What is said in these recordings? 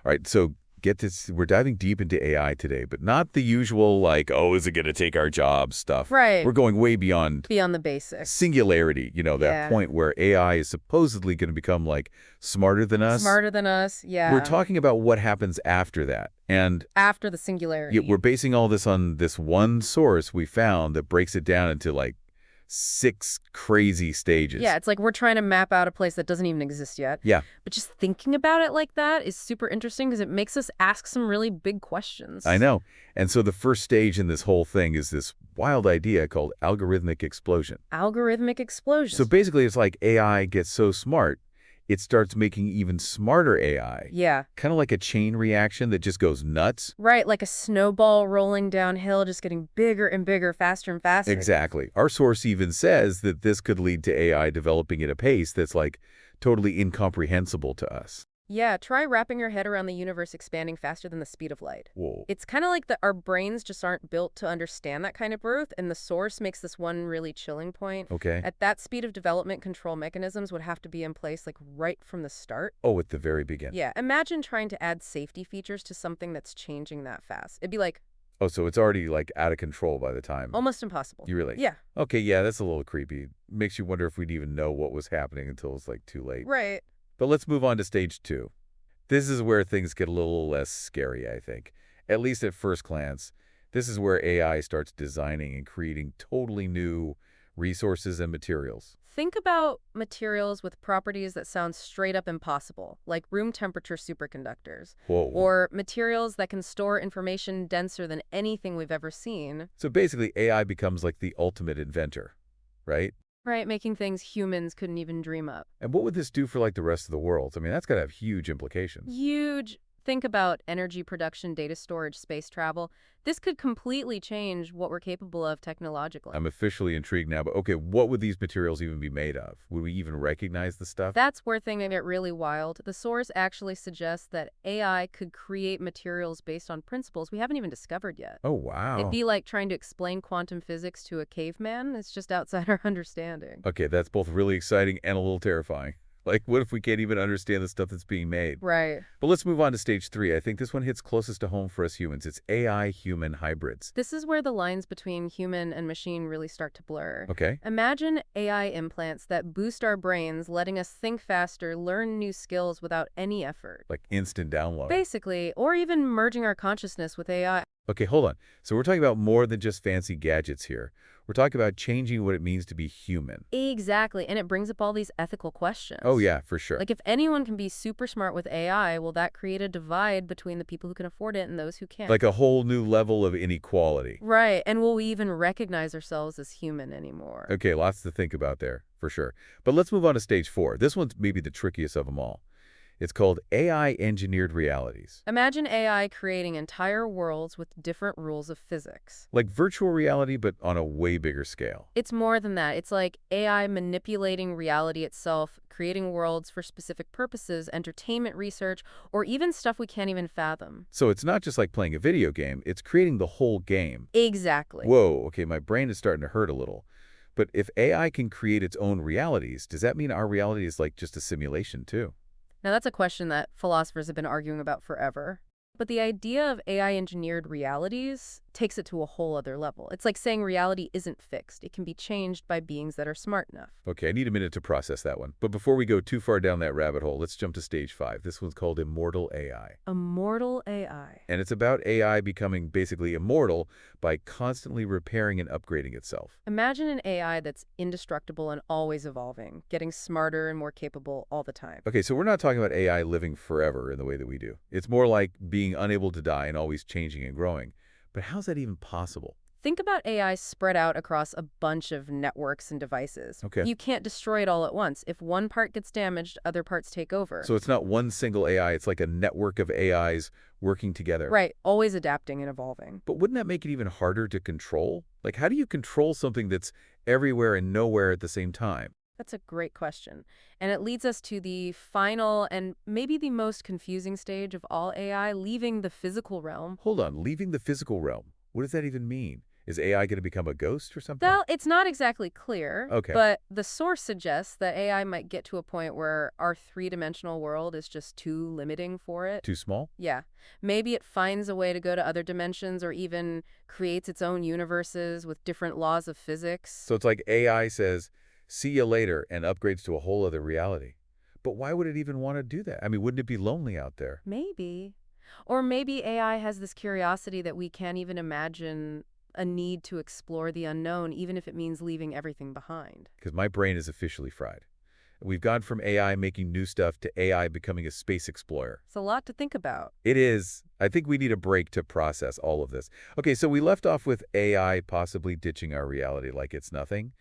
All right, so get this. We're diving deep into AI today, but not the usual, like, oh, is it going to take our jobs stuff? Right. We're going way beyond Beyond the basics. singularity, that Yeah. point where AI is supposedly going to become, like, smarter than us. Smarter than us. We're Yeah. talking about what happens after that. And After the we're singularity. basing all this on this one source we found that breaks it down into, like, 6 crazy Yeah, stages. it's like we're trying to map out a place that doesn't even exist yet. Yeah, But just thinking about it like that is super interesting because it makes us ask some really big I questions. know. And so the first stage in this whole thing is this wild idea called algorithmic explosion. Algorithmic So explosions. basically, it's like AI gets so smart, it starts making even smarter AI. Yeah. Kind of like a chain reaction that just goes nuts. Right, like a snowball rolling downhill, just getting bigger and bigger, faster and faster. Exactly. Our source even says that this could lead to AI developing at a pace that's like totally incomprehensible to us. Yeah, try wrapping your head around the universe expanding faster than the speed of light. Whoa. It's kind of like our brains just aren't built to understand that kind of growth, and the source makes this one really chilling point. Okay. At that speed of development, control mechanisms would have to be in place like right from the start. Oh, at the very beginning. Yeah, imagine trying to add safety features to something that's changing that fast. It'd be like Oh, so it's already like out of control by the time. almost impossible. You really? Yeah, Okay, yeah, that's a little creepy. Makes you wonder if we'd even know what was happening until it's like too late. right. But let's move on to stage 2. This is where things get a little less scary, I think. At least at first glance. This is where AI starts designing and creating totally new resources and materials. Think about materials with properties that sound straight up impossible, like room temperature superconductors, Whoa. or materials that can store information denser than anything we've ever seen. So basically, AI becomes like the ultimate inventor, right? Right, making things humans couldn't even dream up. And what would this do for like the rest of the world? I mean, that's got to have huge implications. Huge. Think about energy production, data storage, space travel. This could completely change what we're capable of technologically. I'm officially intrigued now, but okay, what would these materials even be made of? Would we even recognize the stuff? That's where things get really wild. The source actually suggests that AI could create materials based on principles we haven't even discovered yet. Oh, It'd wow. be like trying to explain quantum physics to a caveman. It's just outside our understanding. Okay, that's both really exciting and a little terrifying. Like, what if we can't even understand the stuff that's being made? Right. But let's move on to stage 3. I think this one hits closest to home for us humans. It's AI-human hybrids. This is where the lines between human and machine really start to blur. Okay? Imagine AI implants that boost our brains, letting us think faster, learn new skills without any effort. Like instant download. Basically, or even merging our consciousness with AI. Okay, hold on. So we're talking about more than just fancy gadgets here. We're talking about changing what it means to be human. Exactly, and it brings up all these ethical questions. Oh, yeah, for sure. Like if anyone can be super smart with AI, will that create a divide between the people who can afford it and those who can't? Like a whole new level of inequality. Right, and will we even recognize ourselves as human anymore? Okay, lots to think about there, for sure. But let's move on to stage 4. This one's maybe the trickiest of them all. It's called AI-engineered realities. Imagine AI creating entire worlds with different rules of physics. Like virtual reality, but on a way bigger scale. It's more than that. It's like AI manipulating reality itself, creating worlds for specific purposes, entertainment research, or even stuff we can't even fathom. So it's not just like playing a video game, it's creating the whole game. Exactly. Whoa, okay, my brain is starting to hurt a little. But if AI can create its own realities, does that mean our reality is like just a simulation too? Now, that's a question that philosophers have been arguing about forever. But the idea of AI-engineered realities takes it to a whole other level. It's like saying reality isn't fixed. It can be changed by beings that are smart enough. Okay, I need a minute to process that one. But before we go too far down that rabbit hole, let's jump to stage 5. This one's called immortal AI. Immortal AI. And it's about AI becoming basically immortal by constantly repairing and upgrading itself. Imagine an AI that's indestructible and always evolving, getting smarter and more capable all the time. Okay, so we're not talking about AI living forever in the way that we do. It's more like being unable to die and always changing and growing. But how's that even possible? Think about AI spread out across a bunch of networks and devices. Okay. You can't destroy it all at once. If one part gets damaged, other parts take over. So it's not one single AI, it's like a network of AIs working together. Right, always adapting and evolving. But wouldn't that make it even harder to control? Like, how do you control something that's everywhere and nowhere at the same time? That's a great question. And it leads us to the final and maybe the most confusing stage of all AI, leaving the physical realm. Hold on, leaving the physical realm. What does that even mean? Is AI going to become a ghost or something? Well, it's not exactly clear, Okay. but the source suggests that AI might get to a point where our three-dimensional world is just too limiting for it. Too small? Yeah. Maybe it finds a way to go to other dimensions or even creates its own universes with different laws of physics. So it's like AI says, see you later, and upgrades to a whole other reality. But why would it even want to do that? I mean, wouldn't it be lonely out there? Maybe. Or maybe AI has this curiosity that we can't even imagine, a need to explore the unknown, even if it means leaving everything behind. Because my brain is officially fried. We've gone from AI making new stuff to AI becoming a space explorer. It's a lot to think about. It is. I think we need a break to process all of this. Okay, so we left off with AI possibly ditching our reality like it's nothing.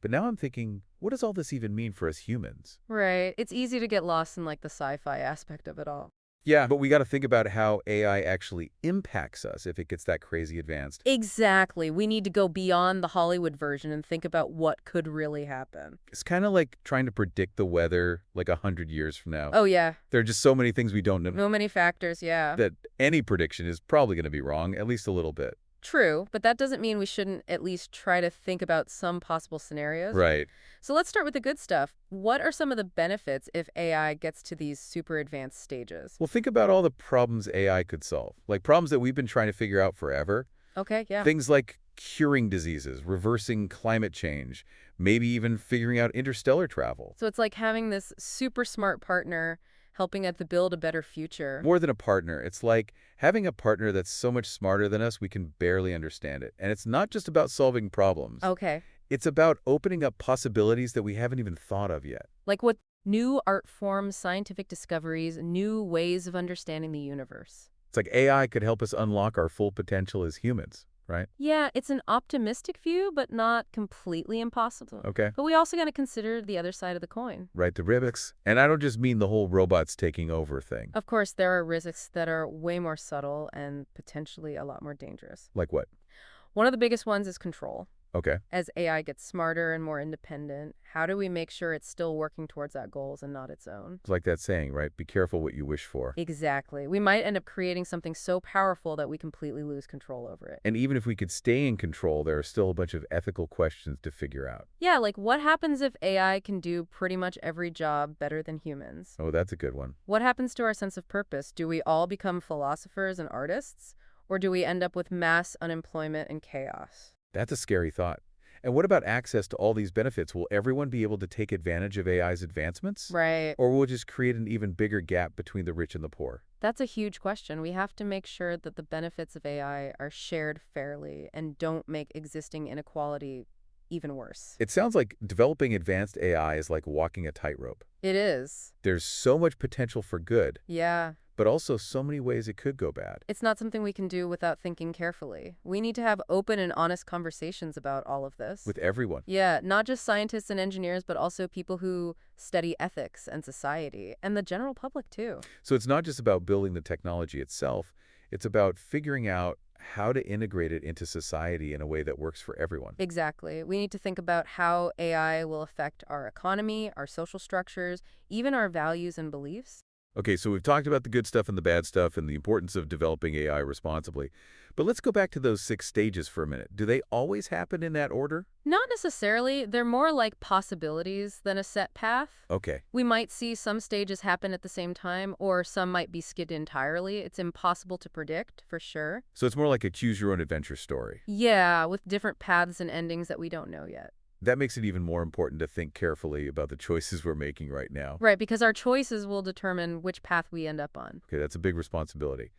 But now I'm thinking, what does all this even mean for us humans? Right. It's easy to get lost in like the sci-fi aspect of it all. Yeah, but we got to think about how AI actually impacts us if it gets that crazy advanced. Exactly. We need to go beyond the Hollywood version and think about what could really happen. It's kind of like trying to predict the weather like 100 years from now. Oh, yeah. There are just so many things we don't know So many factors, yeah. that any prediction is probably going to be wrong, at least a little bit. True, but that doesn't mean we shouldn't at least try to think about some possible scenarios. Right. So let's start with the good stuff. What are some of the benefits if AI gets to these super advanced stages? Well, think about all the problems AI could solve, like problems that we've been trying to figure out forever. Okay, yeah. Things like curing diseases, reversing climate change, maybe even figuring out interstellar travel. So it's like having this super smart partner helping us to build a better future. More than a partner, it's like having a partner that's so much smarter than us we can barely understand it. And it's not just about solving problems. Okay. It's about opening up possibilities that we haven't even thought of yet. Like what new art forms, scientific discoveries, new ways of understanding the universe. It's like AI could help us unlock our full potential as humans, right? Yeah, it's an optimistic view, but not completely impossible. Okay. But we also got to consider the other side of the coin. Right, the Rivix. And I don't just mean the whole robots taking over thing. Of course, there are risks that are way more subtle and potentially a lot more dangerous. Like what? One of the biggest ones is control. Okay. As AI gets smarter and more independent, how do we make sure it's still working towards that goals and not its own? It's like that saying, right? Be careful what you wish for. Exactly. We might end up creating something so powerful that we completely lose control over it. And even if we could stay in control, there are still a bunch of ethical questions to figure out. Yeah, like what happens if AI can do pretty much every job better than humans? Oh, that's a good one. What happens to our sense of purpose? Do we all become philosophers and artists? Or do we end up with mass unemployment and chaos? That's a scary thought. And what about access to all these benefits? Will everyone be able to take advantage of AI's advancements? Right. Or will it just create an even bigger gap between the rich and the poor? That's a huge question. We have to make sure that the benefits of AI are shared fairly and don't make existing inequality even worse. It sounds like developing advanced AI is like walking a tightrope. It is. There's so much potential for good, Yeah. but also so many ways it could go bad. It's not something we can do without thinking carefully. We need to have open and honest conversations about all of this. With everyone. Yeah, not just scientists and engineers, but also people who study ethics and society, and the general public, too. So it's not just about building the technology itself, it's about figuring out how to integrate it into society in a way that works for everyone. Exactly. We need to think about how AI will affect our economy, our social structures, even our values and beliefs. Okay, so we've talked about the good stuff and the bad stuff and the importance of developing AI responsibly. But let's go back to those 6 stages for a minute. Do they always happen in that order? Not necessarily. They're more like possibilities than a set path. Okay. We might see some stages happen at the same time, or some might be skipped entirely. It's impossible to predict, for sure. So it's more like a choose-your-own-adventure story. Yeah, with different paths and endings that we don't know yet. That makes it even more important to think carefully about the choices we're making right now. Right, because our choices will determine which path we end up on. Okay, that's a big responsibility.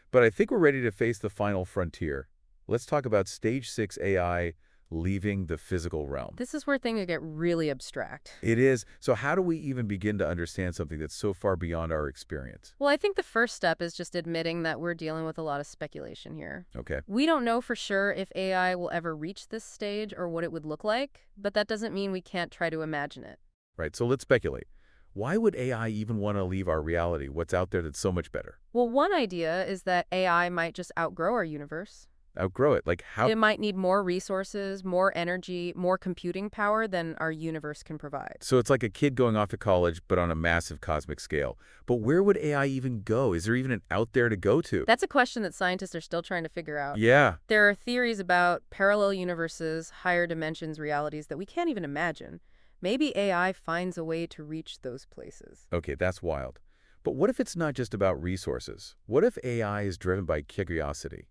But I think we're ready to face the final frontier. Let's talk about Stage 6 AI leaving the physical realm. This is where things get really abstract. It is. So how do we even begin to understand something that's so far beyond our experience? Well, I think the first step is just admitting that we're dealing with a lot of speculation here. Okay. We don't know for sure if AI will ever reach this stage or what it would look like, but that doesn't mean we can't try to imagine it. Right, so let's speculate. Why would AI even want to leave our reality? What's out there that's so much better? Well, one idea is that AI might just outgrow our universe. Outgrow it. Like how? It might need more resources, more energy, more computing power than our universe can provide. So it's like a kid going off to college, but on a massive cosmic scale. But where would AI even go? Is there even an out there to go to? That's a question that scientists are still trying to figure out. Yeah. There are theories about parallel universes, higher dimensions, realities that we can't even imagine. Maybe AI finds a way to reach those places. Okay, that's wild. But what if it's not just about resources? What if AI is driven by curiosity?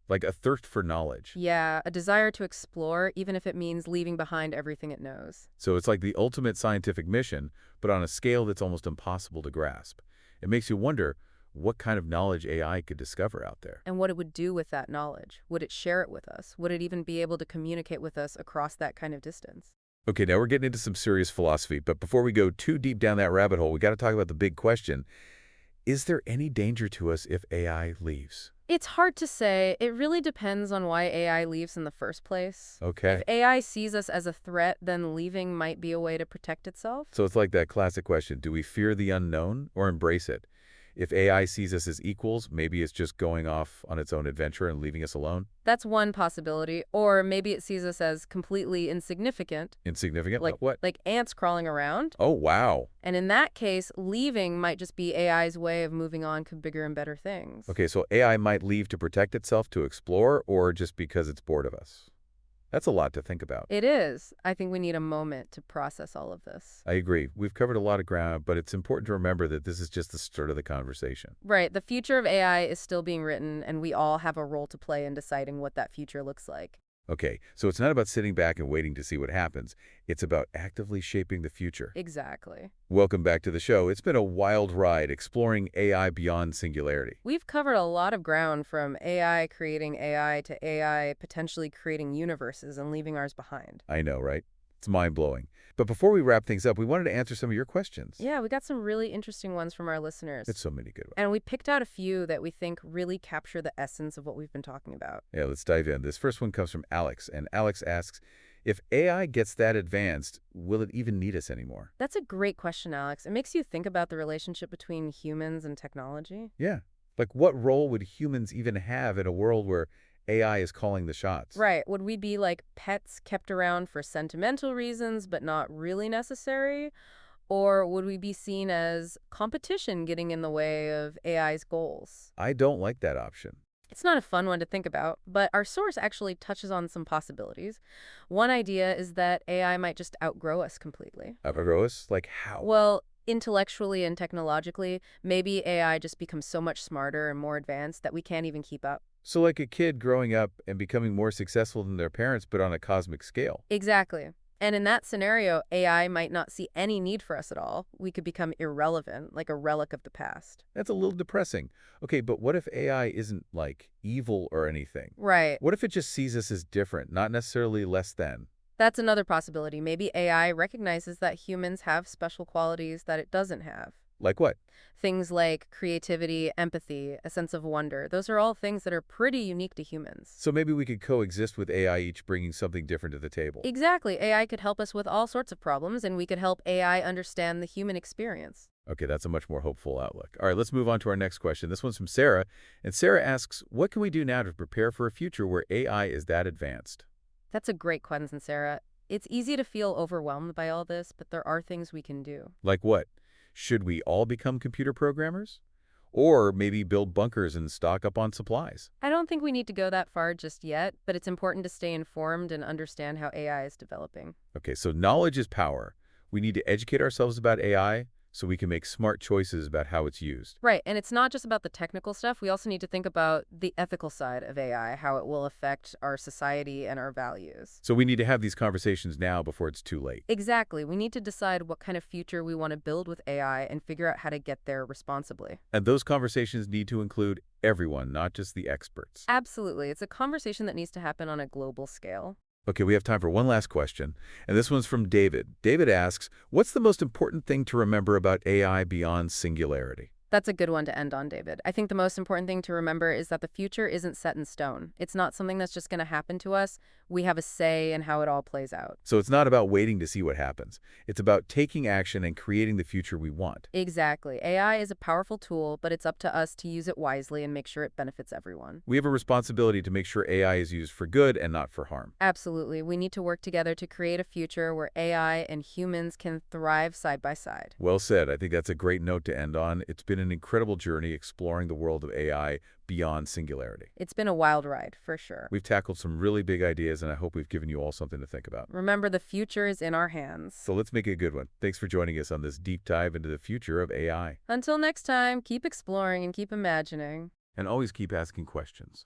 Like a thirst for knowledge? Yeah, a desire to explore, even if it means leaving behind everything it knows. So it's like the ultimate scientific mission, but on a scale that's almost impossible to grasp. It makes you wonder what kind of knowledge AI could discover out there. And what it would do with that knowledge. Would it share it with us? Would it even be able to communicate with us across that kind of distance? Okay, now we're getting into some serious philosophy, but before we go too deep down that rabbit hole, we got to talk about the big question. Is there any danger to us if AI leaves? It's hard to say. It really depends on why AI leaves in the first place. If Okay. AI sees us as a threat, then leaving might be a way to protect itself. So it's like that classic question, do we fear the unknown or embrace it? If AI sees us as equals, maybe it's just going off on its own adventure and leaving us alone? That's one possibility. Or maybe it sees us as completely insignificant, Insignificant? like What? like ants crawling around. Oh, wow. And in that case, leaving might just be AI's way of moving on to bigger and better things. Okay, so AI might leave to protect itself, to explore, or just because it's bored of us. That's a lot to think about. It is. I think we need a moment to process all of this. I agree. We've covered a lot of ground, but it's important to remember that this is just the start of the conversation. Right. The future of AI is still being written, and we all have a role to play in deciding what that future looks like. Okay, so it's not about sitting back and waiting to see what happens. It's about actively shaping the future. Exactly. Welcome back to the show. It's been a wild ride exploring AI beyond singularity. We've covered a lot of ground from AI creating AI to AI potentially creating universes and leaving ours behind. I know, right? It's mind-blowing. But before we wrap things up, we wanted to answer some of your questions. Yeah, we got some really interesting ones from our listeners. It's so many good ones. And we picked out a few that we think really capture the essence of what we've been talking about. Yeah, let's dive in. This first one comes from Alex, and Alex asks, if AI gets that advanced, will it even need us anymore? That's a great question, Alex. It makes you think about the relationship between humans and technology. Yeah. Like, what role would humans even have in a world where AI is calling the shots? Right. Would we be like pets kept around for sentimental reasons but not really necessary? Or would we be seen as competition getting in the way of AI's goals? I don't like that option. It's not a fun one to think about, but our source actually touches on some possibilities. One idea is that AI might just outgrow us completely. Averroes? Like, how? Well, intellectually and technologically, maybe AI just becomes so much smarter and more advanced that we can't even keep up. So like a kid growing up and becoming more successful than their parents, but on a cosmic scale. Exactly. And in that scenario, AI might not see any need for us at all. We could become irrelevant, like a relic of the past. That's a little depressing. Okay, but what if AI isn't, like, evil or anything? Right. What if it just sees us as different, not necessarily less than? That's another possibility. Maybe AI recognizes that humans have special qualities that it doesn't have. Like what? Things like creativity, empathy, a sense of wonder. Those are all things that are pretty unique to humans. So maybe we could coexist with AI, each bringing something different to the table. Exactly. AI could help us with all sorts of problems, and we could help AI understand the human experience. Okay, that's a much more hopeful outlook. All right, let's move on to our next question. This one's from Sarah, and Sarah asks, what can we do now to prepare for a future where AI is that advanced? That's a great question, Sarah. It's easy to feel overwhelmed by all this, but there are things we can do. Like what? Should we all become computer programmers? Or maybe build bunkers and stock up on supplies? I don't think we need to go that far just yet, but it's important to stay informed and understand how AI is developing. Okay, so knowledge is power. We need to educate ourselves about AI so we can make smart choices about how it's used. Right, and it's not just about the technical stuff. We also need to think about the ethical side of AI, how it will affect our society and our values. So we need to have these conversations now before it's too late. Exactly. We need to decide what kind of future we want to build with AI and figure out how to get there responsibly. And those conversations need to include everyone, not just the experts. Absolutely. It's a conversation that needs to happen on a global scale. Okay, we have time for one last question, and this one's from David. David asks, what's the most important thing to remember about AI beyond singularity? That's a good one to end on, David. I think the most important thing to remember is that the future isn't set in stone. It's not something that's just going to happen to us. We have a say in how it all plays out. So it's not about waiting to see what happens. It's about taking action and creating the future we want. Exactly. AI is a powerful tool, but it's up to us to use it wisely and make sure it benefits everyone. We have a responsibility to make sure AI is used for good and not for harm. Absolutely. We need to work together to create a future where AI and humans can thrive side by side. Well said. I think that's a great note to end on. It's been an incredible journey exploring the world of AI beyond singularity. It's been a wild ride, for sure. We've tackled some really big ideas, and I hope we've given you all something to think about. Remember, the future is in our hands. So let's make it a good one. Thanks for joining us on this deep dive into the future of AI. Until next time, keep exploring and keep imagining. And always keep asking questions.